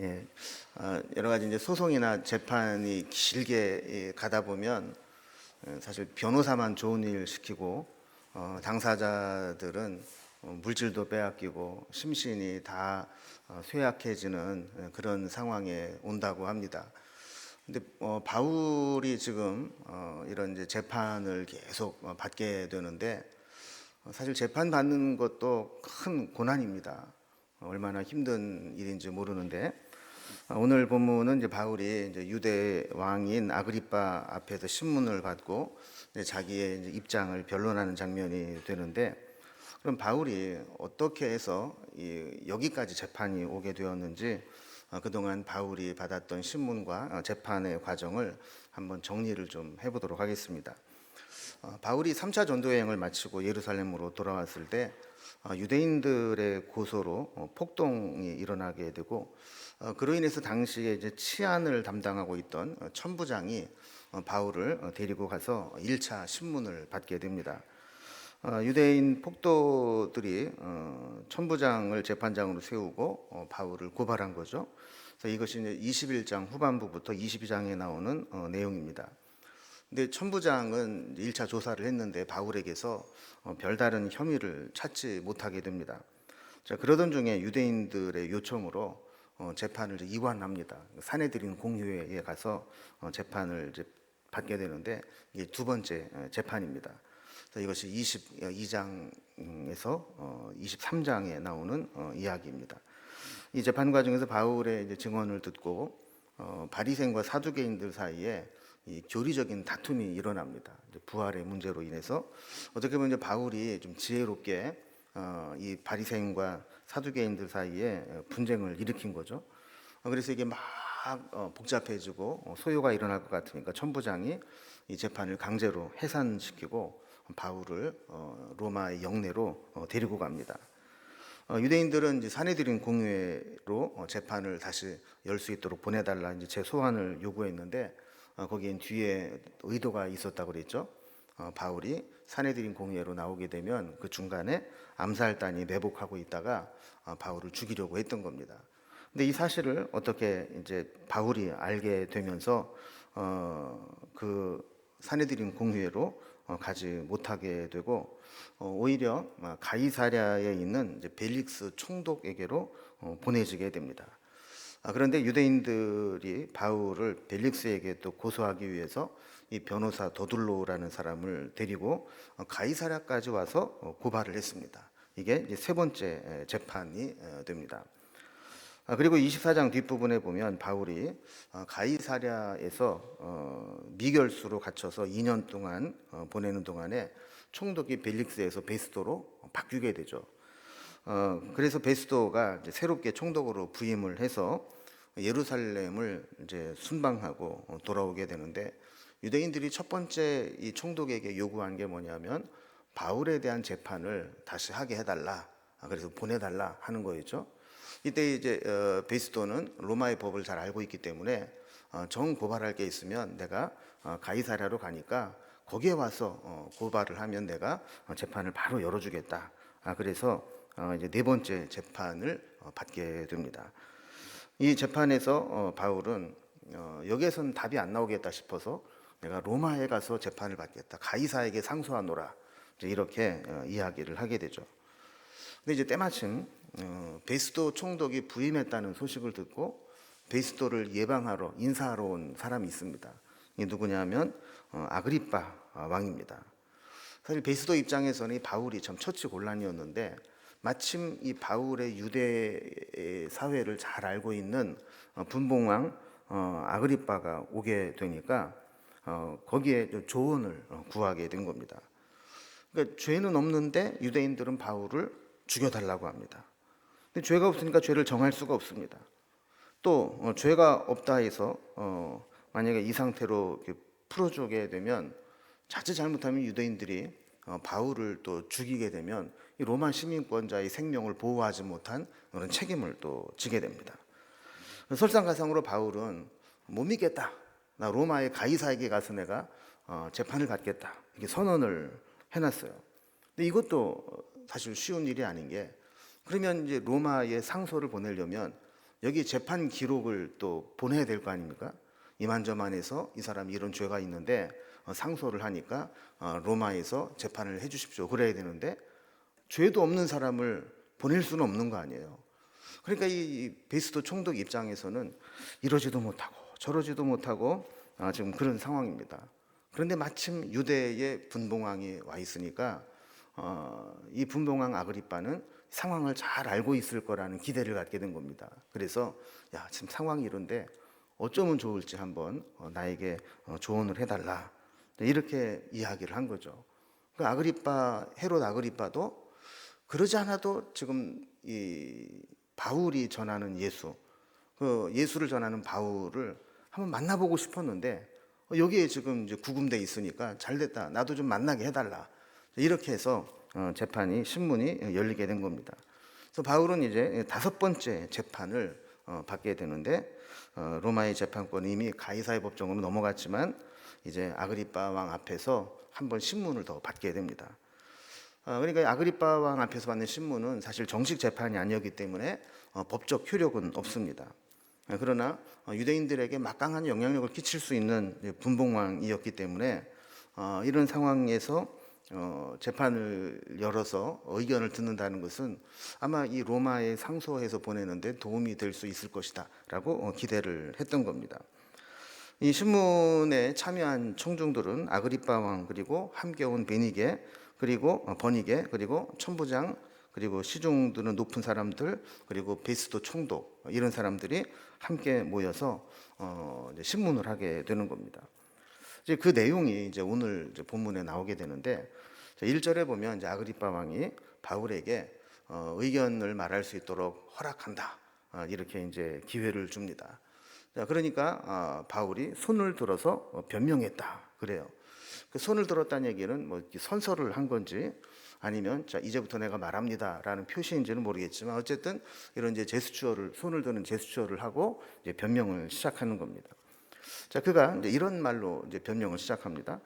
예, 여러 가지 이제 소송이나 재판이 길게 가다 보면 사실 변호사만 좋은 일 시키고 당사자들은 물질도 빼앗기고 심신이 다 쇠약해지는 그런 상황에 온다고 합니다. 근데 바울이 지금 이런 이제 재판을 계속 받게 되는데 사실 재판 받는 것도 큰 고난입니다. 얼마나 힘든 일인지 모르는데 오늘 본문은 이제 바울이 이제 유대 왕인 아그리빠 앞에서 신문을 받고 이제 자기의 이제 입장을 변론하는 장면이 되는데 그럼 바울이 어떻게 해서 여기까지 재판이 오게 되었는지 그동안 바울이 받았던 신문과 재판의 과정을 한번 정리를 좀 해보도록 하겠습니다. 바울이 3차 전도 여행을 마치고 예루살렘으로 돌아왔을 때 유대인들의 고소로 폭동이 일어나게 되고 그로 인해서 당시에 이제 치안을 담당하고 있던 천부장이 바울을 데리고 가서 1차 신문을 받게 됩니다. 유대인 폭도들이 천부장을 재판장으로 세우고 바울을 고발한 거죠. 그래서 이것이 이제 21장 후반부부터 22장에 나오는 내용입니다. 근데 천부장은 1차 조사를 했는데 바울에게서 별다른 혐의를 찾지 못하게 됩니다. 자, 그러던 중에 유대인들의 요청으로 재판을 이관합니다. 사내들인 공회에 가서 재판을 이제 받게 되는데 이게 두 번째 재판입니다. 그래서 이것이 22장에서 23장에 나오는 이야기입니다. 이 재판 과정에서 바울의 이제 증언을 듣고 바리새인과 사두개인들 사이에 이 교리적인 다툼이 일어납니다. 부활의 문제로 인해서 어떻게 보면 이제 바울이 좀 지혜롭게 이 바리새인과 사두개인들 사이에 분쟁을 일으킨 거죠. 그래서 이게 막 복잡해지고 소요가 일어날 것 같으니까 천부장이 이 재판을 강제로 해산시키고 바울을 로마의 영내로 데리고 갑니다. 유대인들은 이제 사내들인 공회로 재판을 다시 열 수 있도록 보내달라 이제 재소환을 요구했는데 거기엔 뒤에 의도가 있었다고 그랬죠. 바울이 사내들인 공회로 나오게 되면 그 중간에 암살단이 매복하고 있다가 바울을 죽이려고 했던 겁니다. 근데 이 사실을 어떻게 이제 바울이 알게 되면서 그 사내들인 공회로 가지 못하게 되고 오히려 가이사랴에 있는 이제 벨릭스 총독에게로 보내지게 됩니다. 그런데 유대인들이 바울을 벨릭스에게 또 고소하기 위해서 이 변호사 더둘로라는 사람을 데리고 가이사랴까지 와서 고발을 했습니다. 이게 이제 세 번째 재판이 됩니다. 그리고 24장 뒷부분에 보면 바울이 가이사랴에서 미결수로 갇혀서 2년 동안 보내는 동안에 총독이 벨릭스에서 베스도로 바뀌게 되죠. 그래서 베스도가 이제 새롭게 총독으로 부임을 해서 예루살렘을 이제 순방하고 돌아오게 되는데 유대인들이 첫 번째 이 총독에게 요구한 게 뭐냐면 바울에 대한 재판을 다시 하게 해달라. 그래서 보내달라 하는 거였죠. 이때 이제 베스도는 로마의 법을 잘 알고 있기 때문에 정 고발할 게 있으면 내가 가이사랴로 가니까 거기에 와서 고발을 하면 내가 재판을 바로 열어주겠다. 그래서 이제 네 번째 재판을 받게 됩니다. 이 재판에서 바울은 여기에서는 답이 안 나오겠다 싶어서 내가 로마에 가서 재판을 받겠다. 가이사에게 상소하노라. 이제 이렇게 이야기를 하게 되죠. 근데 이제 때마침 베스도 총독이 부임했다는 소식을 듣고 베스도를 예방하러 인사하러 온 사람이 있습니다. 이게 누구냐면 아그리빠 왕입니다. 사실 베스도 입장에서는 이 바울이 참 처치곤란이었는데 마침 이 바울의 유대 사회를 잘 알고 있는 분봉왕 아그리빠가 오게 되니까 거기에 조언을 구하게 된 겁니다. 그러니까 죄는 없는데 유대인들은 바울을 죽여달라고 합니다. 근데 죄가 없으니까 죄를 정할 수가 없습니다. 또 죄가 없다 해서 만약에 이 상태로 풀어주게 되면 자칫 잘못하면 유대인들이 바울을 또 죽이게 되면 이 로마 시민권자의 생명을 보호하지 못한 그런 책임을 또 지게 됩니다. 설상가상으로 바울은 못 믿겠다. 나 로마의 가이사에게 가서 내가 재판을 받겠다. 이렇게 선언을 해놨어요. 근데 이것도 사실 쉬운 일이 아닌 게 그러면 이제 로마에 상소를 보내려면 여기 재판 기록을 또 보내야 될 거 아닙니까? 이만저만해서 이 사람이 이런 죄가 있는데 상소를 하니까 로마에서 재판을 해 주십시오. 그래야 되는데 죄도 없는 사람을 보낼 수는 없는 거 아니에요. 그러니까 이 베스도 총독 입장에서는 이러지도 못하고 저러지도 못하고 지금 그런 상황입니다. 그런데 마침 유대의 분봉왕이 와 있으니까 이 분봉왕 아그리빠는 상황을 잘 알고 있을 거라는 기대를 갖게 된 겁니다. 그래서 야, 지금 상황이 이런데 어쩌면 좋을지 한번 나에게 조언을 해달라, 이렇게 이야기를 한 거죠. 그 헤롯 아그리빠도 그러지 않아도 지금 이 바울이 전하는 예수, 그 예수를 전하는 바울을 한번 만나보고 싶었는데 여기에 지금 이제 구금돼 있으니까 잘 됐다, 나도 좀 만나게 해달라, 이렇게 해서 재판이 신문이 열리게 된 겁니다. 그래서 바울은 이제 5번째 재판을 받게 되는데 로마의 재판권이 이미 가이사의 법정으로 넘어갔지만 이제 아그리빠 왕 앞에서 한번 신문을 더 받게 됩니다. 그러니까 아그리빠 왕 앞에서 받는 신문은 사실 정식 재판이 아니었기 때문에 법적 효력은 없습니다. 그러나 유대인들에게 막강한 영향력을 끼칠 수 있는 분봉왕이었기 때문에 이런 상황에서 재판을 열어서 의견을 듣는다는 것은 아마 이 로마에 상소해서 보내는데 도움이 될 수 있을 것이다 라고 기대를 했던 겁니다. 이 신문에 참여한 청중들은 아그리빠 왕, 그리고 함께 온 베니게, 그리고 버니게, 그리고 천부장, 그리고 시중들은 높은 사람들, 그리고 베스도 총독, 이런 사람들이 함께 모여서 신문을 하게 되는 겁니다. 이제 그 내용이 이제 오늘 이제 본문에 나오게 되는데 1절에 보면 이제 아그리빠 왕이 바울에게 의견을 말할 수 있도록 허락한다, 이렇게 이제 기회를 줍니다. 자, 그러니까 바울이 손을 들어서 변명했다 그래요. 그 손을 들었다는 얘기는 뭐 선서를 한 건지 아니면 자 이제부터 내가 말합니다라는 표시인지는 모르겠지만 어쨌든 이런 이제 제스처를, 손을 드는 제스처를 하고 이제 변명을 시작하는 겁니다. 자, 그가 이제 이런 말로 이제 변명을 시작합니다.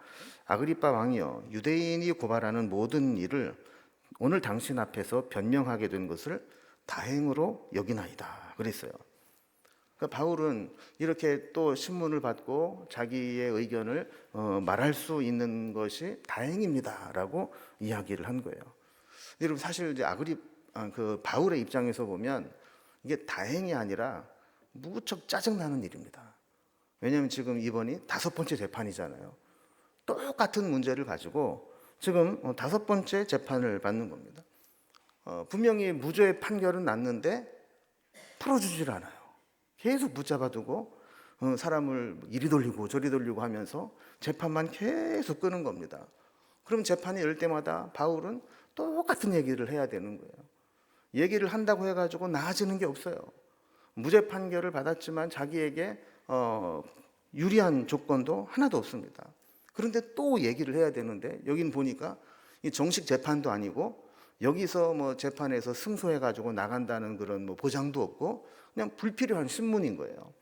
아그리빠 왕이여, 유대인이 고발하는 모든 일을 오늘 당신 앞에서 변명하게 된 것을 다행으로 여기나이다 그랬어요. 그러니까 바울은 이렇게 또 신문을 받고 자기의 의견을 말할 수 있는 것이 다행입니다라고 이야기를 한 거예요. 여러분, 사실 이제 그 바울의 입장에서 보면 이게 다행이 아니라 무척 짜증나는 일입니다. 왜냐하면 지금 이번이 5번째 재판이잖아요. 똑같은 문제를 가지고 지금 5번째 재판을 받는 겁니다. 분명히 무죄의 판결은 났는데 풀어주질 않아요. 계속 붙잡아두고 사람을 이리 돌리고 저리 돌리고 하면서 재판만 계속 끄는 겁니다. 그럼 재판이 열 때마다 바울은 똑같은 얘기를 해야 되는 거예요. 얘기를 한다고 해가지고 나아지는 게 없어요. 무죄 판결을 받았지만 자기에게 유리한 조건도 하나도 없습니다. 그런데 또 얘기를 해야 되는데 여긴 보니까 이 정식 재판도 아니고 여기서 뭐 재판에서 승소해가지고 나간다는 그런 뭐 보장도 없고 그냥 불필요한 신문인 거예요.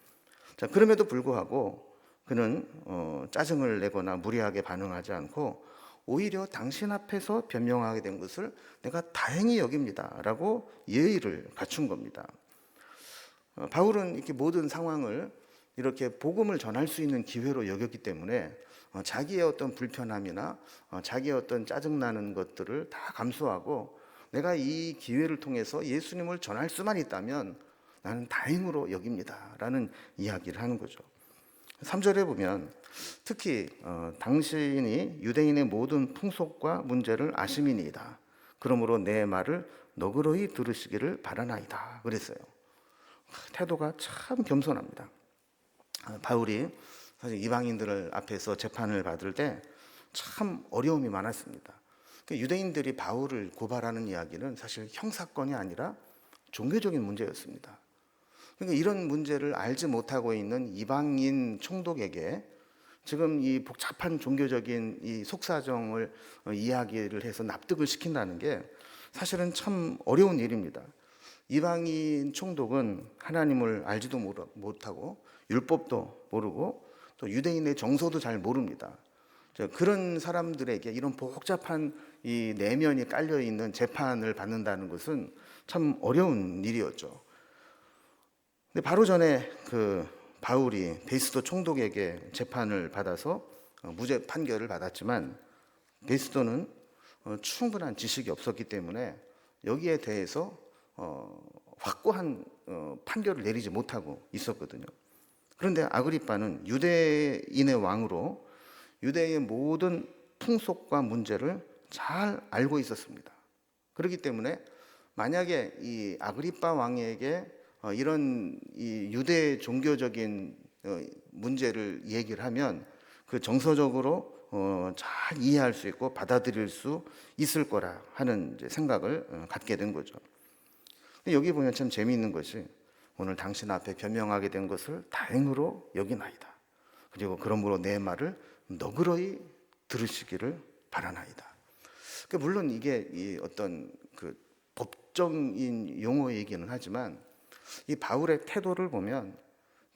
자, 그럼에도 불구하고 그는 짜증을 내거나 무리하게 반응하지 않고 오히려 당신 앞에서 변명하게 된 것을 내가 다행히 여깁니다라고 예의를 갖춘 겁니다. 바울은 이렇게 모든 상황을 이렇게 복음을 전할 수 있는 기회로 여겼기 때문에 자기의 어떤 불편함이나 자기의 어떤 짜증나는 것들을 다 감수하고 내가 이 기회를 통해서 예수님을 전할 수만 있다면 나는 다행으로 여깁니다 라는 이야기를 하는 거죠. 3절에 보면 특히 당신이 유대인의 모든 풍속과 문제를 아심이니이다. 그러므로 내 말을 너그러이 들으시기를 바라나이다 그랬어요. 태도가 참 겸손합니다. 바울이 사실 이방인들 앞에서 재판을 받을 때 참 어려움이 많았습니다. 유대인들이 바울을 고발하는 이야기는 사실 형사건이 아니라 종교적인 문제였습니다. 그러니까 이런 문제를 알지 못하고 있는 이방인 총독에게 지금 이 복잡한 종교적인 이 속사정을 이야기를 해서 납득을 시킨다는 게 사실은 참 어려운 일입니다. 이방인 총독은 하나님을 알지도 못하고 율법도 모르고 또 유대인의 정서도 잘 모릅니다. 그런 사람들에게 이런 복잡한 이 내면이 깔려 있는 재판을 받는다는 것은 참 어려운 일이었죠. 근데 바로 전에 그 바울이 베스도 총독에게 재판을 받아서 무죄 판결을 받았지만 베스도는 충분한 지식이 없었기 때문에 여기에 대해서 확고한 판결을 내리지 못하고 있었거든요. 그런데 아그리빠는 유대인의 왕으로 유대의 모든 풍속과 문제를 잘 알고 있었습니다. 그렇기 때문에 만약에 이 아그리빠 왕에게 이런 이 유대 종교적인 문제를 얘기를 하면 그 정서적으로 잘 이해할 수 있고 받아들일 수 있을 거라 하는 생각을 갖게 된 거죠. 여기 보면 참 재미있는 것이 오늘 당신 앞에 변명하게 된 것을 다행으로 여기나이다. 그리고 그러므로 내 말을 너그러이 들으시기를 바라나이다. 물론 이게 이 어떤 그 법정인 용어이기는 하지만 이 바울의 태도를 보면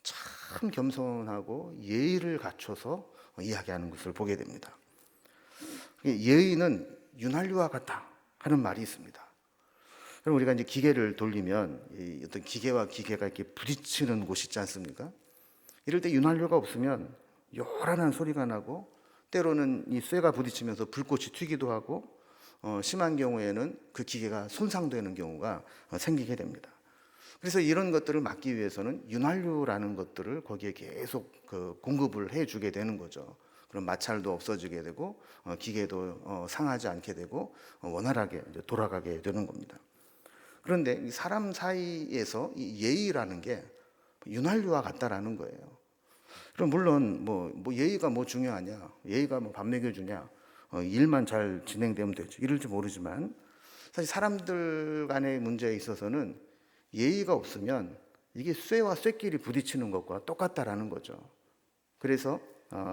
참 겸손하고 예의를 갖춰서 이야기하는 것을 보게 됩니다. 예의는 윤활유와 같다 하는 말이 있습니다. 그럼 우리가 이제 기계를 돌리면 이 어떤 기계와 기계가 이렇게 부딪히는 곳이 있지 않습니까? 이럴 때 윤활유가 없으면 요란한 소리가 나고 때로는 이 쇠가 부딪히면서 불꽃이 튀기도 하고 심한 경우에는 그 기계가 손상되는 경우가 생기게 됩니다. 그래서 이런 것들을 막기 위해서는 윤활유라는 것들을 거기에 계속 공급을 해주게 되는 거죠. 그럼 마찰도 없어지게 되고 기계도 상하지 않게 되고 원활하게 돌아가게 되는 겁니다. 그런데 사람 사이에서 이 예의라는 게 윤활유와 같다라는 거예요. 그럼 물론 뭐 예의가 뭐 중요하냐, 예의가 뭐 밥 먹여주냐, 일만 잘 진행되면 되지 이럴지 모르지만 사실 사람들 간의 문제에 있어서는 예의가 없으면 이게 쇠와 쇠끼리 부딪히는 것과 똑같다라는 거죠. 그래서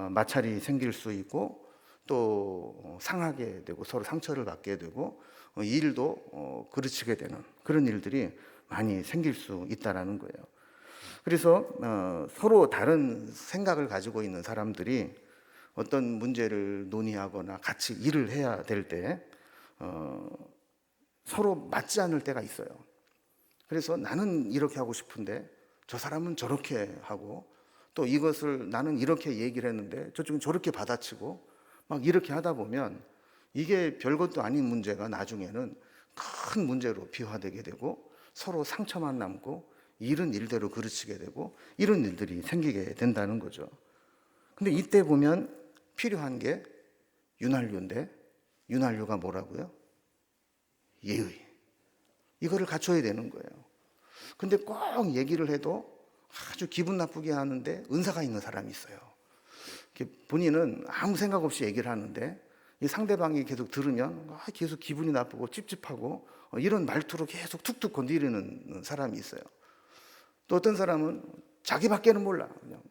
마찰이 생길 수 있고 또 상하게 되고 서로 상처를 받게 되고 일도 그르치게 되는 그런 일들이 많이 생길 수 있다라는 거예요. 그래서 서로 다른 생각을 가지고 있는 사람들이 어떤 문제를 논의하거나 같이 일을 해야 될 때 서로 맞지 않을 때가 있어요. 그래서 나는 이렇게 하고 싶은데 저 사람은 저렇게 하고 또 이것을 나는 이렇게 얘기를 했는데 저쪽은 저렇게 받아치고 막 이렇게 하다 보면 이게 별것도 아닌 문제가 나중에는 큰 문제로 비화되게 되고 서로 상처만 남고 일은 일대로 그르치게 되고 이런 일들이 생기게 된다는 거죠. 근데 이때 보면 필요한 게 윤활유인데 윤활유가 뭐라고요? 예의. 이거를 갖춰야 되는 거예요. 근데 꼭 얘기를 해도 아주 기분 나쁘게 하는데 은사가 있는 사람이 있어요. 본인은 아무 생각 없이 얘기를 하는데 이 상대방이 계속 들으면 계속 기분이 나쁘고 찝찝하고 이런 말투로 계속 툭툭 건드리는 사람이 있어요. 또 어떤 사람은 자기밖에는 몰라. 그냥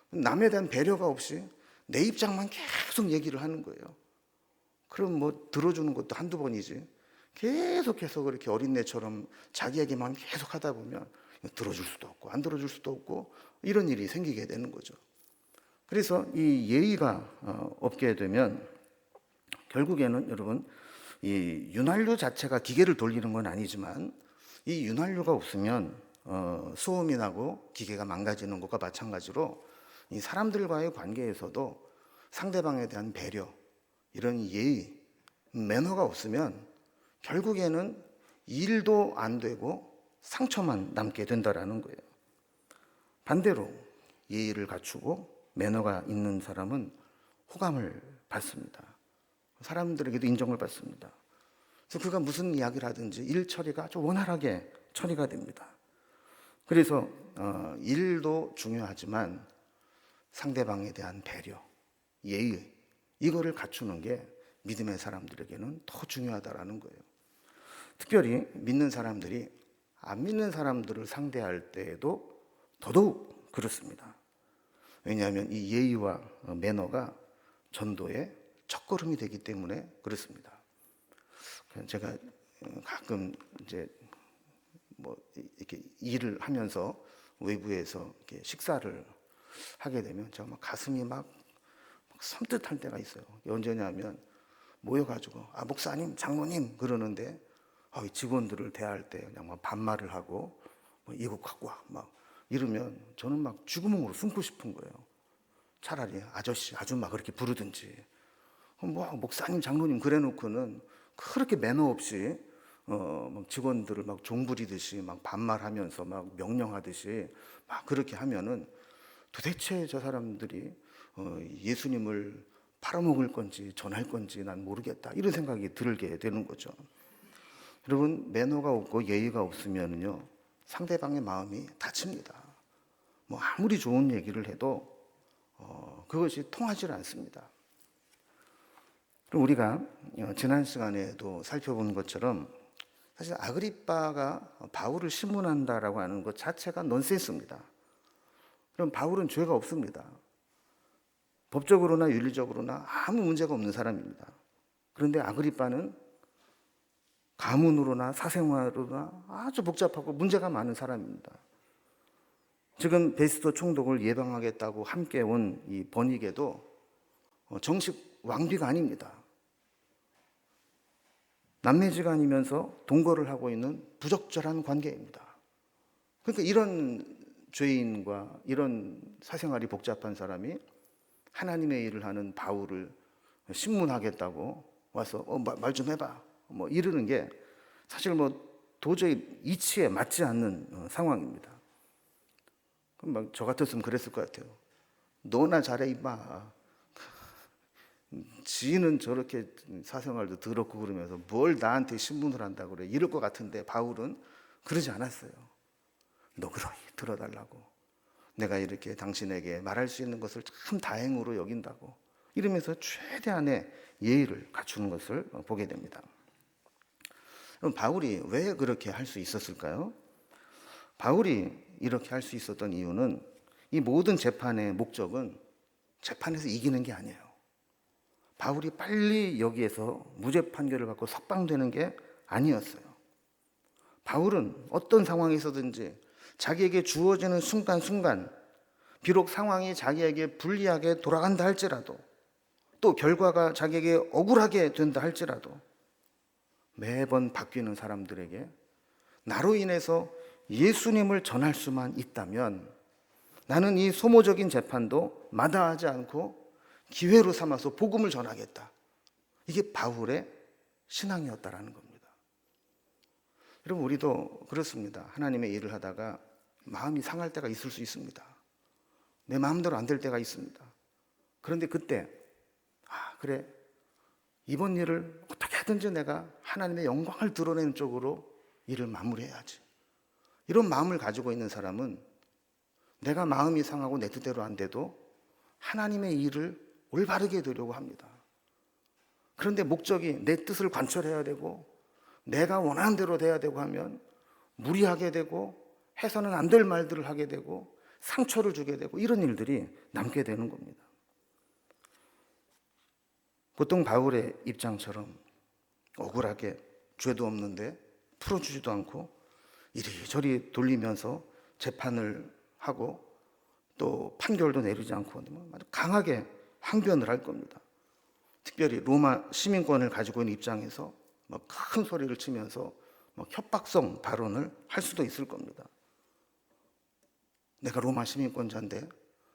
남에 대한 배려가 없이 내 입장만 계속 얘기를 하는 거예요. 그럼 뭐 들어주는 것도 한두 번이지. 계속해서 그렇게 어린애처럼 자기 얘기만 계속 하다 보면 들어줄 수도 없고 안 들어줄 수도 없고 이런 일이 생기게 되는 거죠. 그래서 이 예의가 없게 되면 결국에는 여러분 이 윤활유 자체가 기계를 돌리는 건 아니지만 이 윤활유가 없으면 소음이 나고 기계가 망가지는 것과 마찬가지로 이 사람들과의 관계에서도 상대방에 대한 배려, 이런 예의, 매너가 없으면 결국에는 일도 안 되고 상처만 남게 된다라는 거예요. 반대로 예의를 갖추고 매너가 있는 사람은 호감을 받습니다. 사람들에게도 인정을 받습니다. 그래서 그가 무슨 이야기를 하든지 일 처리가 아주 원활하게 처리가 됩니다. 그래서 일도 중요하지만 상대방에 대한 배려, 예의 이거를 갖추는 게 믿음의 사람들에게는 더 중요하다라는 거예요. 특별히 믿는 사람들이 안 믿는 사람들을 상대할 때에도 더더욱 그렇습니다. 왜냐하면 이 예의와 매너가 전도의 첫걸음이 되기 때문에 그렇습니다. 제가 가끔 이제 뭐 이렇게 일을 하면서 외부에서 이렇게 식사를 하게 되면 제가 막 가슴이 막 섬뜩할 때가 있어요. 언제냐면 모여가지고 목사님, 장로님 그러는데 직원들을 대할 때 그냥 막 반말을 하고 뭐 이거 갖고 와, 막 이러면 저는 막 쥐구멍으로 숨고 싶은 거예요. 차라리 아저씨, 아줌마 그렇게 부르든지. 뭐 목사님, 장로님 그래 놓고는 그렇게 매너 없이 막 직원들을 막 종부리듯이 막 반말하면서 막 명령하듯이 막 그렇게 하면은 도대체 저 사람들이 예수님을 팔아먹을 건지 전할 건지 난 모르겠다, 이런 생각이 들게 되는 거죠. 여러분, 매너가 없고 예의가 없으면요 상대방의 마음이 다칩니다. 뭐 아무리 좋은 얘기를 해도 그것이 통하지 않습니다. 그럼 우리가 지난 시간에도 살펴본 것처럼 사실 아그리빠가 바울을 신문한다라고 하는 것 자체가 넌센스입니다. 그럼 바울은 죄가 없습니다. 법적으로나 윤리적으로나 아무 문제가 없는 사람입니다. 그런데 아그리빠는 가문으로나 사생활로나 아주 복잡하고 문제가 많은 사람입니다. 지금 베스토 총독을 예방하겠다고 함께 온 이 버니게도 정식 왕비가 아닙니다. 남매지간이면서 동거를 하고 있는 부적절한 관계입니다. 그러니까 이런 죄인과 이런 사생활이 복잡한 사람이 하나님의 일을 하는 바울을 신문하겠다고 와서 말 좀 해봐 뭐 이러는 게 사실 뭐 도저히 이치에 맞지 않는 상황입니다. 그럼 막 저 같았으면 그랬을 것 같아요. 너나 잘해 임마. 지는 저렇게 사생활도 더럽고 그러면서 뭘 나한테 신문을 한다고 그래, 이럴 것 같은데 바울은 그러지 않았어요. 너그러이 들어달라고, 내가 이렇게 당신에게 말할 수 있는 것을 참 다행으로 여긴다고, 이러면서 최대한의 예의를 갖추는 것을 보게 됩니다. 그럼 바울이 왜 그렇게 할 수 있었을까요? 바울이 이렇게 할 수 있었던 이유는 이 모든 재판의 목적은 재판에서 이기는 게 아니에요. 바울이 빨리 여기에서 무죄 판결을 받고 석방되는 게 아니었어요. 바울은 어떤 상황에서든지 자기에게 주어지는 순간순간, 비록 상황이 자기에게 불리하게 돌아간다 할지라도, 또 결과가 자기에게 억울하게 된다 할지라도 매번 바뀌는 사람들에게 나로 인해서 예수님을 전할 수만 있다면 나는 이 소모적인 재판도 마다하지 않고 기회로 삼아서 복음을 전하겠다. 이게 바울의 신앙이었다라는 겁니다. 여러분, 우리도 그렇습니다. 하나님의 일을 하다가 마음이 상할 때가 있을 수 있습니다. 내 마음대로 안 될 때가 있습니다. 그런데 그때 그래, 이번 일을 어떻게 하든지 내가 하나님의 영광을 드러내는 쪽으로 일을 마무리해야지, 이런 마음을 가지고 있는 사람은 내가 마음이 상하고 내 뜻대로 안 돼도 하나님의 일을 올바르게 되려고 합니다. 그런데 목적이 내 뜻을 관철해야 되고 내가 원하는 대로 돼야 되고 하면 무리하게 되고 해서는 안 될 말들을 하게 되고 상처를 주게 되고 이런 일들이 남게 되는 겁니다. 보통 바울의 입장처럼 억울하게 죄도 없는데 풀어주지도 않고 이리저리 돌리면서 재판을 하고 또 판결도 내리지 않고 아주 강하게 항변을 할 겁니다. 특별히 로마 시민권을 가지고 있는 입장에서 큰 소리를 치면서 협박성 발언을 할 수도 있을 겁니다. 내가 로마 시민권자인데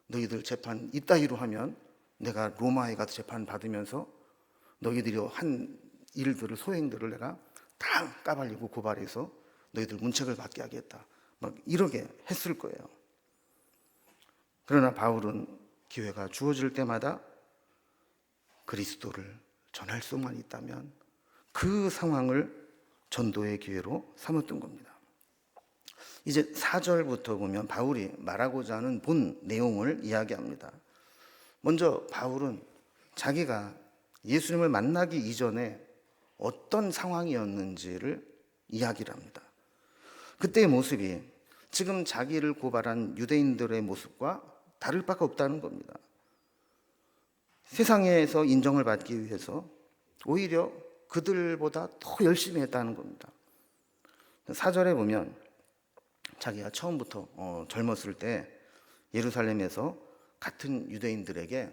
너희들 재판 이따위로 하면 내가 로마에 가서 재판 받으면서 너희들이 한 일들을, 소행들을 내가 다 까발리고 고발해서 너희들 문책을 받게 하겠다, 이렇게 했을 거예요. 그러나 바울은 기회가 주어질 때마다 그리스도를 전할 수만 있다면 그 상황을 전도의 기회로 삼았던 겁니다. 이제 4절부터 보면 바울이 말하고자 하는 본 내용을 이야기합니다. 먼저 바울은 자기가 예수님을 만나기 이전에 어떤 상황이었는지를 이야기를 합니다. 그때의 모습이 지금 자기를 고발한 유대인들의 모습과 다를 바가 없다는 겁니다. 세상에서 인정을 받기 위해서 오히려 그들보다 더 열심히 했다는 겁니다. 4절에 보면 자기가 처음부터 젊었을 때 예루살렘에서 같은 유대인들에게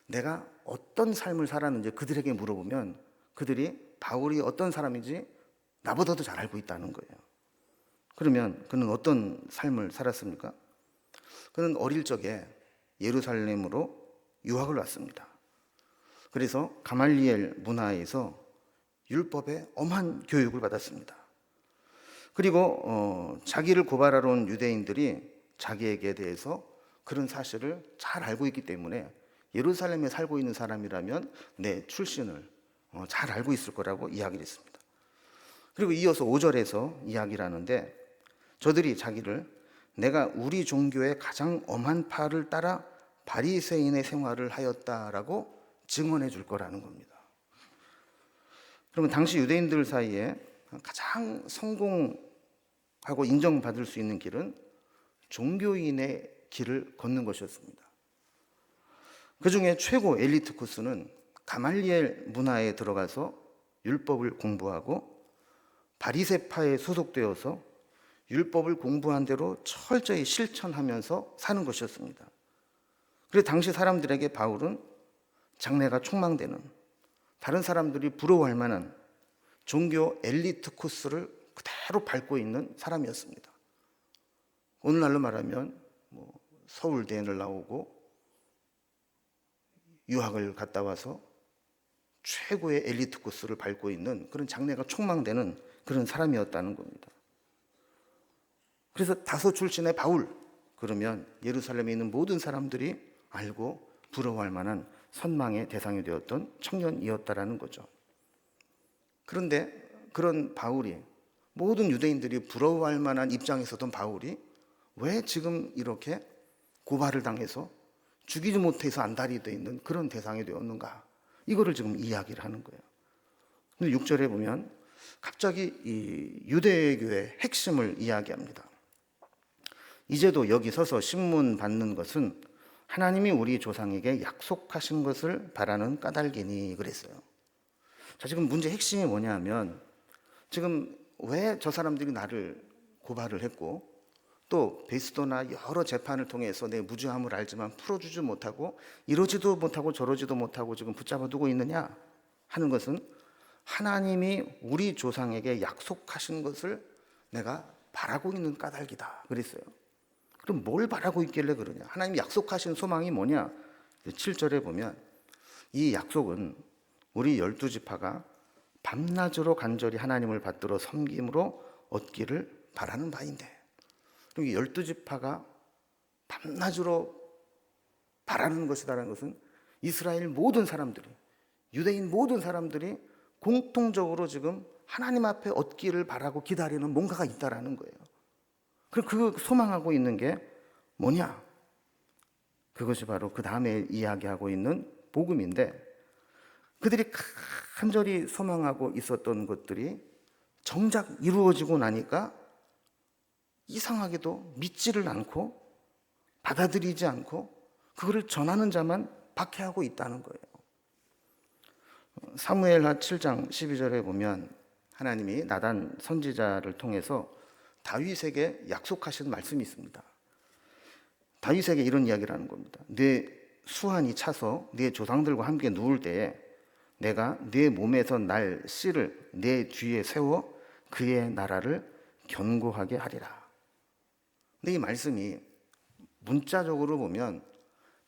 내가 어떤 삶을 살았는지 그들에게 물어보면 그들이 바울이 어떤 사람인지 나보다도 잘 알고 있다는 거예요. 그러면 그는 어떤 삶을 살았습니까? 그는 어릴 적에 예루살렘으로 유학을 왔습니다. 그래서 가말리엘 문화에서 율법의 엄한 교육을 받았습니다. 그리고 자기를 고발하러 온 유대인들이 자기에게 대해서 그런 사실을 잘 알고 있기 때문에 예루살렘에 살고 있는 사람이라면 내 출신을 잘 알고 있을 거라고 이야기를 했습니다. 그리고 이어서 5절에서 이야기를 하는데, 저들이 자기를 내가 우리 종교의 가장 엄한 파를 따라 바리새인의 생활을 하였다라고 증언해 줄 거라는 겁니다. 그러면 당시 유대인들 사이에 가장 성공하고 인정받을 수 있는 길은 종교인의 길을 걷는 것이었습니다. 그 중에 최고 엘리트 코스는 가말리엘 문화에 들어가서 율법을 공부하고 바리새파에 소속되어서 율법을 공부한 대로 철저히 실천하면서 사는 것이었습니다. 그래서 당시 사람들에게 바울은 장래가 촉망되는, 다른 사람들이 부러워할 만한 종교 엘리트 코스를 그대로 밟고 있는 사람이었습니다. 오늘날로 말하면 서울대를 나오고 유학을 갔다 와서 최고의 엘리트 코스를 밟고 있는 그런 장래가 촉망되는 그런 사람이었다는 겁니다. 그래서 다소 출신의 바울, 그러면 예루살렘에 있는 모든 사람들이 알고 부러워할 만한 선망의 대상이 되었던 청년이었다라는 거죠. 그런데 그런 바울이, 모든 유대인들이 부러워할 만한 입장에 있었던 바울이 왜 지금 이렇게 고발을 당해서 죽이지 못해서 안달이 되어 있는 그런 대상이 되었는가, 이거를 지금 이야기를 하는 거예요. 근데 6절에 보면 갑자기 이 유대교의 핵심을 이야기합니다. 이제도 여기 서서 신문 받는 것은 하나님이 우리 조상에게 약속하신 것을 바라는 까닭이니, 그랬어요. 자, 지금 문제 핵심이 뭐냐면, 지금 왜 저 사람들이 나를 고발을 했고, 또 베스도나 여러 재판을 통해서 내 무죄함을 알지만 풀어주지 못하고 이러지도 못하고 저러지도 못하고 지금 붙잡아 두고 있느냐 하는 것은, 하나님이 우리 조상에게 약속하신 것을 내가 바라고 있는 까닭이다 그랬어요. 그럼 뭘 바라고 있길래 그러냐? 하나님이 약속하신 소망이 뭐냐? 7절에 보면 이 약속은 우리 12지파가 밤낮으로 간절히 하나님을 받들어 섬김으로 얻기를 바라는 바인데, 여기 12지파가 밤낮으로 바라는 것이다라는 것은 이스라엘 모든 사람들이, 유대인 모든 사람들이 공통적으로 지금 하나님 앞에 얻기를 바라고 기다리는 뭔가가 있다라는 거예요. 그럼 그 소망하고 있는 게 뭐냐? 그것이 바로 그 다음에 이야기하고 있는 복음인데, 그들이 간절히 소망하고 있었던 것들이 정작 이루어지고 나니까 이상하게도 믿지를 않고 받아들이지 않고 그거를 전하는 자만 박해하고 있다는 거예요. 사무엘하 7장 12절에 보면 하나님이 나단 선지자를 통해서 다윗에게 약속하신 말씀이 있습니다. 다윗에게 이런 이야기를 하는 겁니다. 내 수완이 차서 내 조상들과 함께 누울 때에 내가 내 몸에서 날 씨를 내 뒤에 세워 그의 나라를 견고하게 하리라. 근데 이 말씀이 문자적으로 보면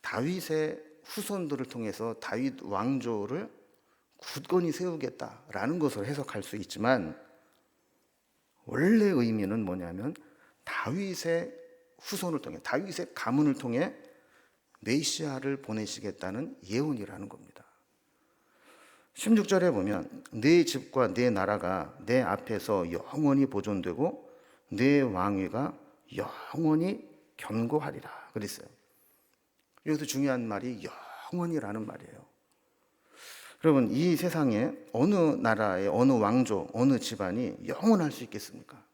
다윗의 후손들을 통해서 다윗 왕조를 굳건히 세우겠다라는 것을 해석할 수 있지만, 원래 의미는 뭐냐면 다윗의 후손을 통해, 다윗의 가문을 통해 메시아를 보내시겠다는 예언이라는 겁니다. 16절에 보면 내 집과 내 나라가 내 앞에서 영원히 보존되고 내 왕위가 영원히 견고하리라 그랬어요. 여기서 중요한 말이 영원이라는 말이에요. 여러분, 이 세상에 어느 나라의 어느 왕조, 어느 집안이 영원할 수 있겠습니까?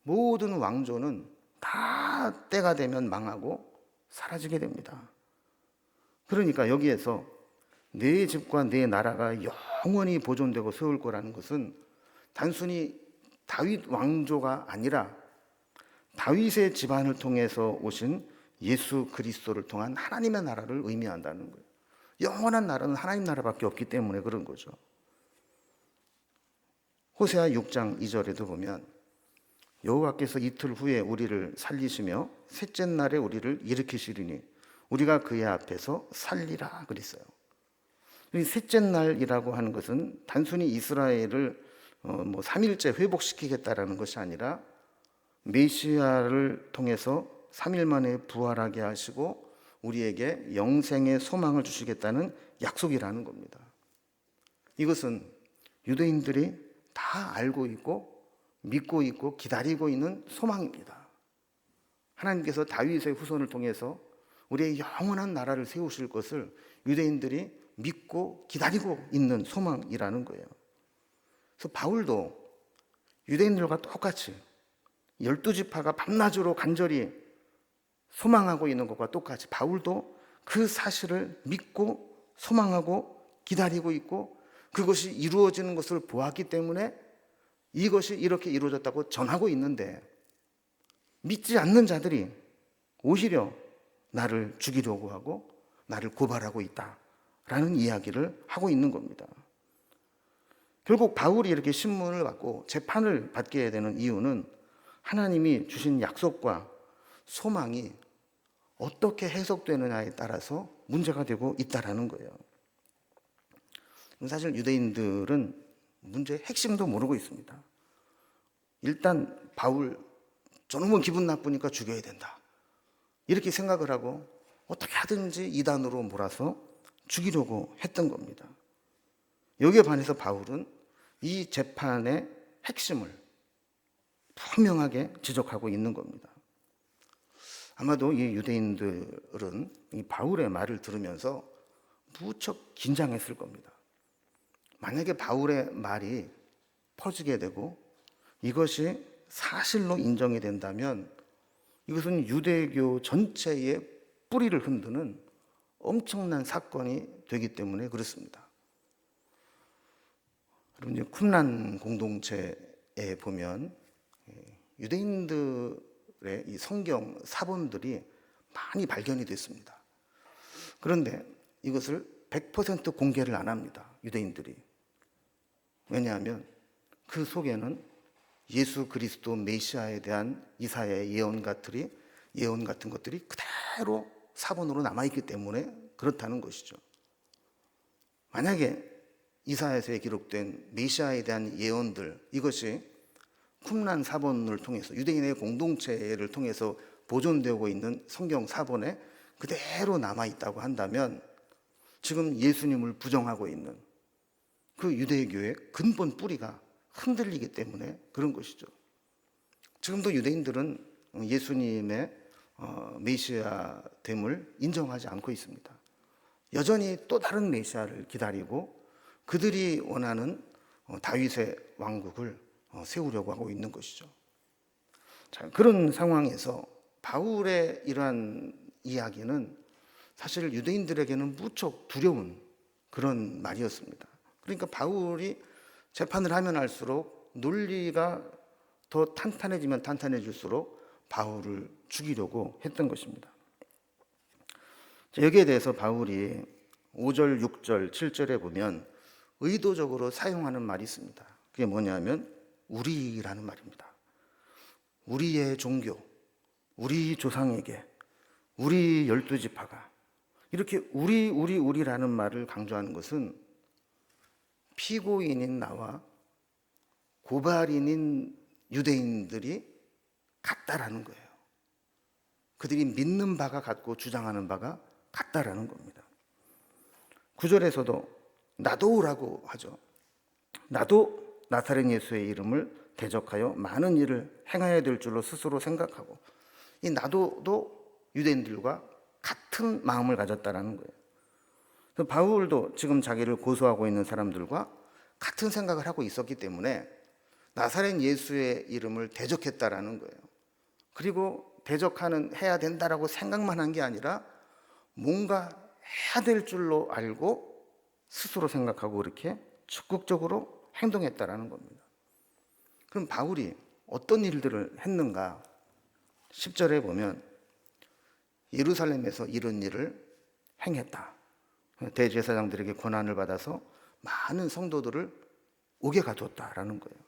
모든 왕조는 다 때가 되면 망하고 사라지게 됩니다. 그러니까 여기에서 내 집과 내 나라가 영원히 보존되고 세울 거라는 것은 단순히 다윗 왕조가 아니라 다윗의 집안을 통해서 오신 예수 그리스도를 통한 하나님의 나라를 의미한다는 거예요. 영원한 나라는 하나님 나라밖에 없기 때문에 그런 거죠. 호세아 6장 2절에도 보면 여호와께서 이틀 후에 우리를 살리시며 셋째 날에 우리를 일으키시리니 우리가 그의 앞에서 살리라 그랬어요. 이 셋째 날이라고 하는 것은 단순히 이스라엘을 3일째 회복시키겠다라는 것이 아니라 메시아를 통해서 3일 만에 부활하게 하시고 우리에게 영생의 소망을 주시겠다는 약속이라는 겁니다. 이것은 유대인들이 다 알고 있고 믿고 있고 기다리고 있는 소망입니다. 하나님께서 다윗의 후손을 통해서 우리의 영원한 나라를 세우실 것을 유대인들이 믿고 기다리고 있는 소망이라는 거예요. 그래서 바울도 유대인들과 똑같이 12지파가 밤낮으로 간절히 소망하고 있는 것과 똑같이 바울도 그 사실을 믿고 소망하고 기다리고 있고 그것이 이루어지는 것을 보았기 때문에 이것이 이렇게 이루어졌다고 전하고 있는데, 믿지 않는 자들이 오히려 나를 죽이려고 하고 나를 고발하고 있다라는 이야기를 하고 있는 겁니다. 결국 바울이 이렇게 신문을 받고 재판을 받게 되는 이유는 하나님이 주신 약속과 소망이 어떻게 해석되느냐에 따라서 문제가 되고 있다라는 거예요. 사실 유대인들은 문제의 핵심도 모르고 있습니다. 일단 바울 저놈은 기분 나쁘니까 죽여야 된다, 이렇게 생각을 하고 어떻게 하든지 이단으로 몰아서 죽이려고 했던 겁니다. 여기에 반해서 바울은 이 재판의 핵심을 분명하게 지적하고 있는 겁니다. 아마도 이 유대인들은 이 바울의 말을 들으면서 무척 긴장했을 겁니다. 만약에 바울의 말이 퍼지게 되고 이것이 사실로 인정이 된다면 이것은 유대교 전체의 뿌리를 흔드는 엄청난 사건이 되기 때문에 그렇습니다. 여러분, 이제 쿰란 공동체에 보면 유대인들의 이 성경 사본들이 많이 발견이 됐습니다. 그런데 이것을 100% 공개를 안 합니다, 유대인들이. 왜냐하면 그 속에는 예수 그리스도 메시아에 대한 이사야의 예언 같은 것들이 그대로 사본으로 남아있기 때문에 그렇다는 것이죠. 만약에 이사야서에 기록된 메시아에 대한 예언들, 이것이 쿰란 사본을 통해서 유대인의 공동체를 통해서 보존되고 있는 성경 사본에 그대로 남아있다고 한다면 지금 예수님을 부정하고 있는 그 유대교의 근본 뿌리가 흔들리기 때문에 그런 것이죠. 지금도 유대인들은 예수님의 메시아됨을 인정하지 않고 있습니다. 여전히 또 다른 메시아를 기다리고 그들이 원하는 다윗의 왕국을 세우려고 하고 있는 것이죠. 자, 그런 상황에서 바울의 이러한 이야기는 사실 유대인들에게는 무척 두려운 그런 말이었습니다. 그러니까 바울이 재판을 하면 할수록 논리가 더 탄탄해지면 탄탄해질수록 바울을 죽이려고 했던 것입니다. 여기에 대해서 바울이 5절, 6절, 7절에 보면 의도적으로 사용하는 말이 있습니다. 그게 뭐냐면 우리라는 말입니다. 우리의 종교, 우리 조상에게, 우리 12지파가 이렇게 우리라는 말을 강조하는 것은 피고인인 나와 고발인인 유대인들이 같다라는 거예요. 그들이 믿는 바가 같고 주장하는 바가 같다라는 겁니다. 9절에서도 나도라고 하죠. 나도 나사렛 예수의 이름을 대적하여 많은 일을 행해야 될 줄로 스스로 생각하고, 이 나도도 유대인들과 같은 마음을 가졌다라는 거예요. 그래서 바울도 지금 자기를 고소하고 있는 사람들과 같은 생각을 하고 있었기 때문에 나사렛 예수의 이름을 대적했다라는 거예요. 그리고 해야 된다라고 생각만 한 게 아니라 뭔가 해야 될 줄로 알고 스스로 생각하고 그렇게 적극적으로 행동했다라는 겁니다. 그럼 바울이 어떤 일들을 했는가? 10절에 보면 예루살렘에서 이런 일을 행했다. 대제사장들에게 권한을 받아서 많은 성도들을 옥에 가두었다라는 거예요.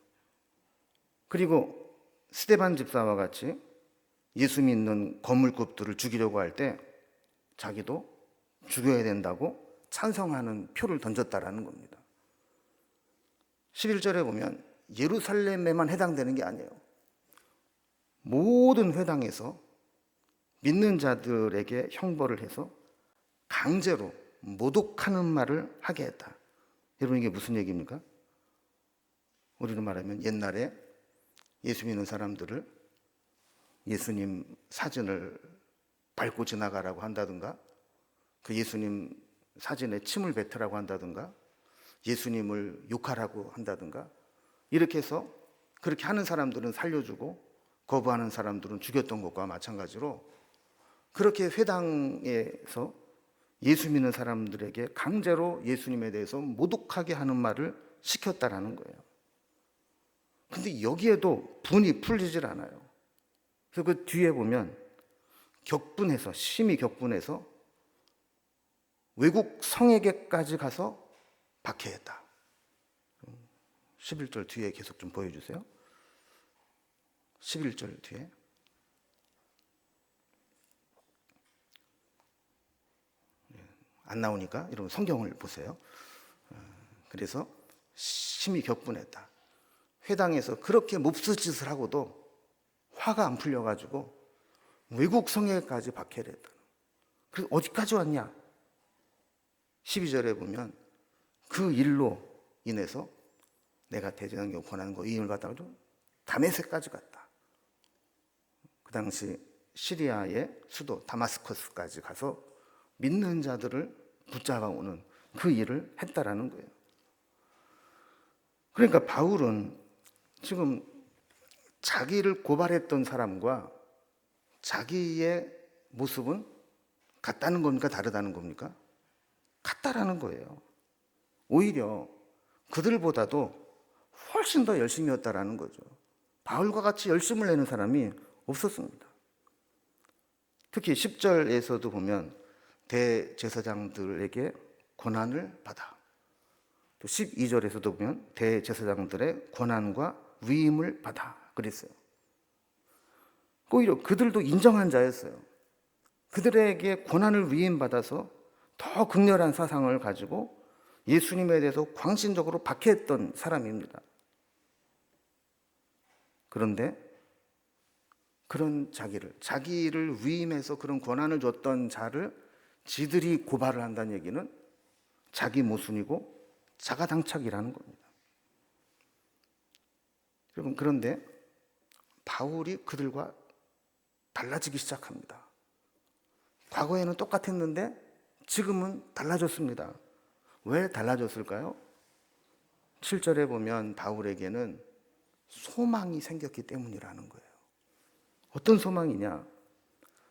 그리고 스데반 집사와 같이 예수 믿는 거물급들을 죽이려고 할 때 자기도 죽여야 된다고 찬성하는 표를 던졌다라는 겁니다. 11절에 보면 예루살렘에만 해당되는 게 아니에요. 모든 회당에서 믿는 자들에게 형벌을 해서 강제로 모독하는 말을 하게 했다. 여러분, 이게 무슨 얘기입니까? 우리로 말하면 옛날에 예수 믿는 사람들을 예수님 사진을 밟고 지나가라고 한다든가, 그 예수님 사진에 침을 뱉으라고 한다든가, 예수님을 욕하라고 한다든가, 이렇게 해서 그렇게 하는 사람들은 살려주고 거부하는 사람들은 죽였던 것과 마찬가지로 그렇게 회당에서 예수 믿는 사람들에게 강제로 예수님에 대해서 모독하게 하는 말을 시켰다라는 거예요. 근데 여기에도 분이 풀리질 않아요. 그래서 그 뒤에 보면 격분해서, 심히 격분해서 외국 성에게까지 가서 박해했다. 11절 뒤에 계속 좀 보여주세요. 11절 뒤에. 안 나오니까 여러분 성경을 보세요. 그래서 심히 격분했다. 회당에서 그렇게 몹쓸 짓을 하고도 화가 안 풀려가지고 외국 성에까지 박해를 했다. 그래서 어디까지 왔냐? 12절에 보면 그 일로 인해서 내가 대제사장에게 권하는 거 이 일을 갖다가 다메섹까지 갔다. 그 당시 시리아의 수도 다마스커스까지 가서 믿는 자들을 붙잡아 오는 그 일을 했다라는 거예요. 그러니까 바울은 지금 자기를 고발했던 사람과 자기의 모습은 같다는 겁니까? 다르다는 겁니까? 같다라는 거예요. 오히려 그들보다도 훨씬 더 열심히 했다라는 거죠. 바울과 같이 열심을 내는 사람이 없었습니다. 특히 10절에서도 보면 대제사장들에게 고난을 받아. 또 12절에서도 보면 대제사장들의 고난과 위임을 받아 그랬어요. 오히려 그들도 인정한 자였어요. 그들에게 고난을 위임받아서 더 극렬한 사상을 가지고 예수님에 대해서 광신적으로 박해했던 사람입니다. 그런데 그런 자기를 위임해서 그런 권한을 줬던 자를 지들이 고발을 한다는 얘기는 자기 모순이고 자가당착이라는 겁니다. 여러분, 그런데 바울이 그들과 달라지기 시작합니다. 과거에는 똑같았는데 지금은 달라졌습니다. 왜 달라졌을까요? 7절에 보면 바울에게는 소망이 생겼기 때문이라는 거예요. 어떤 소망이냐?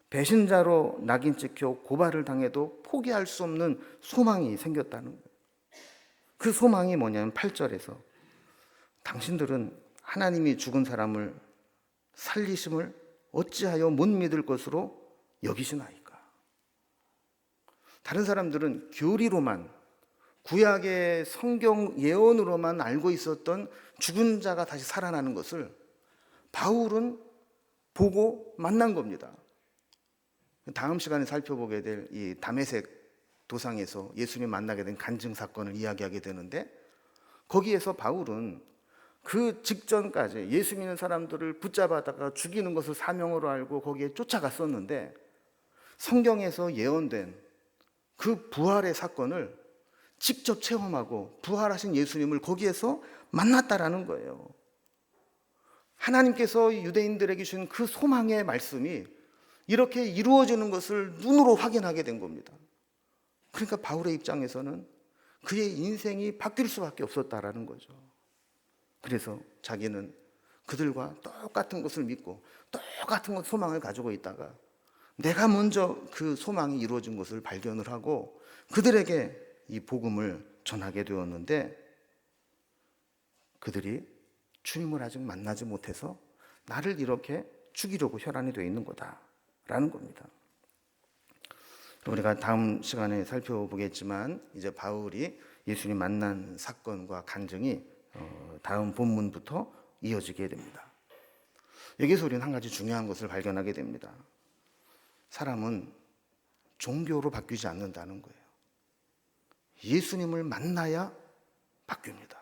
배신자로 낙인 찍혀 고발을 당해도 포기할 수 없는 소망이 생겼다는 거예요. 그 소망이 뭐냐면 8절에서 당신들은 하나님이 죽은 사람을 살리심을 어찌하여 못 믿을 것으로 여기시나이까? 다른 사람들은 교리로만, 구약의 성경 예언으로만 알고 있었던 죽은 자가 다시 살아나는 것을 바울은 보고 만난 겁니다. 다음 시간에 살펴보게 될 이 다메섹 도상에서 예수님 만나게 된 간증 사건을 이야기하게 되는데, 거기에서 바울은 그 직전까지 예수 믿는 사람들을 붙잡아다가 죽이는 것을 사명으로 알고 거기에 쫓아갔었는데, 성경에서 예언된 그 부활의 사건을 직접 체험하고 부활하신 예수님을 거기에서 만났다라는 거예요. 하나님께서 유대인들에게 주신 그 소망의 말씀이 이렇게 이루어지는 것을 눈으로 확인하게 된 겁니다. 그러니까 바울의 입장에서는 그의 인생이 바뀔 수밖에 없었다라는 거죠. 그래서 자기는 그들과 똑같은 것을 믿고 똑같은 소망을 가지고 있다가 내가 먼저 그 소망이 이루어진 것을 발견을 하고 그들에게 이 복음을 전하게 되었는데, 그들이 주님을 아직 만나지 못해서 나를 이렇게 죽이려고 혈안이 되어 있는 거다라는 겁니다. 우리가 다음 시간에 살펴보겠지만 이제 바울이 예수님 만난 사건과 간증이 다음 본문부터 이어지게 됩니다. 여기서 우리는 한 가지 중요한 것을 발견하게 됩니다. 사람은 종교로 바뀌지 않는다는 거예요. 예수님을 만나야 바뀝니다.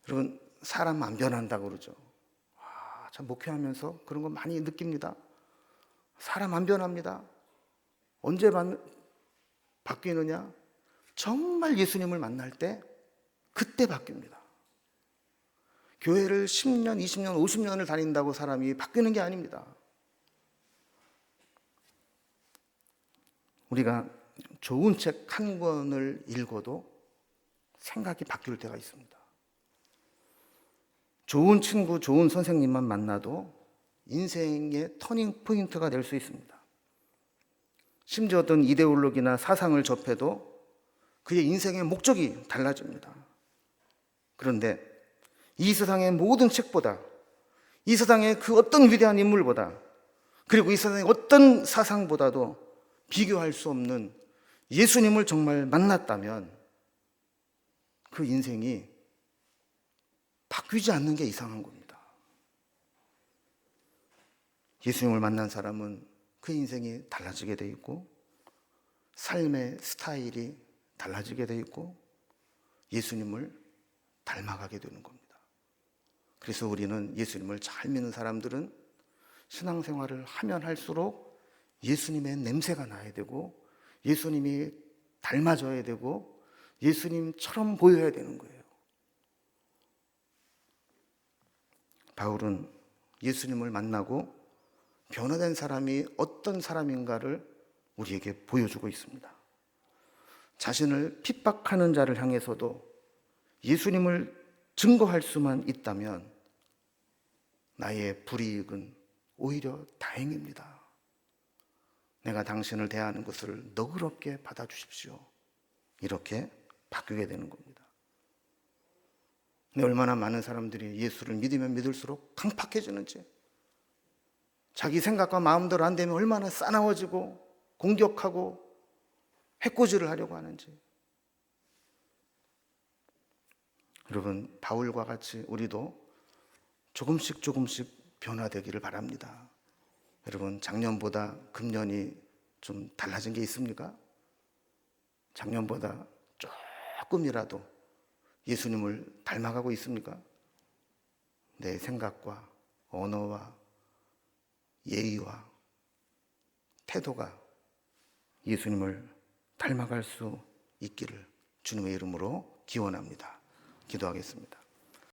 여러분, 사람 안 변한다고 그러죠. 참 목회하면서 그런 거 많이 느낍니다. 사람 안 변합니다. 언제 바뀌느냐? 정말 예수님을 만날 때 그때 바뀝니다. 교회를 10년, 20년, 50년을 다닌다고 사람이 바뀌는 게 아닙니다. 우리가 좋은 책 한 권을 읽어도 생각이 바뀔 때가 있습니다. 좋은 친구, 좋은 선생님만 만나도 인생의 터닝 포인트가 될 수 있습니다. 심지어 어떤 이데올로기나 사상을 접해도 그의 인생의 목적이 달라집니다. 그런데 이 세상의 모든 책보다, 이 세상의 그 어떤 위대한 인물보다, 그리고 이 세상의 어떤 사상보다도 비교할 수 없는 예수님을 정말 만났다면 그 인생이 바뀌지 않는 게 이상한 겁니다. 예수님을 만난 사람은 그 인생이 달라지게 돼 있고, 삶의 스타일이 달라지게 돼 있고, 예수님을 닮아가게 되는 겁니다. 그래서 우리는 예수님을 잘 믿는 사람들은 신앙생활을 하면 할수록 예수님의 냄새가 나야 되고, 예수님이 닮아져야 되고, 예수님처럼 보여야 되는 거예요. 바울은 예수님을 만나고 변화된 사람이 어떤 사람인가를 우리에게 보여주고 있습니다. 자신을 핍박하는 자를 향해서도 예수님을 증거할 수만 있다면 나의 불이익은 오히려 다행입니다. 내가 당신을 대하는 것을 너그럽게 받아주십시오. 이렇게 바뀌게 되는 겁니다. 근데 얼마나 많은 사람들이 예수를 믿으면 믿을수록 강팍해지는지, 자기 생각과 마음대로 안 되면 얼마나 싸나워지고 공격하고 해코지를 하려고 하는지. 여러분, 바울과 같이 우리도 조금씩 변화되기를 바랍니다. 여러분, 작년보다 금년이 좀 달라진 게 있습니까? 작년보다 조금이라도 예수님을 닮아가고 있습니까? 내 생각과 언어와 예의와 태도가 예수님을 닮아갈 수 있기를 주님의 이름으로 기원합니다. 기도하겠습니다.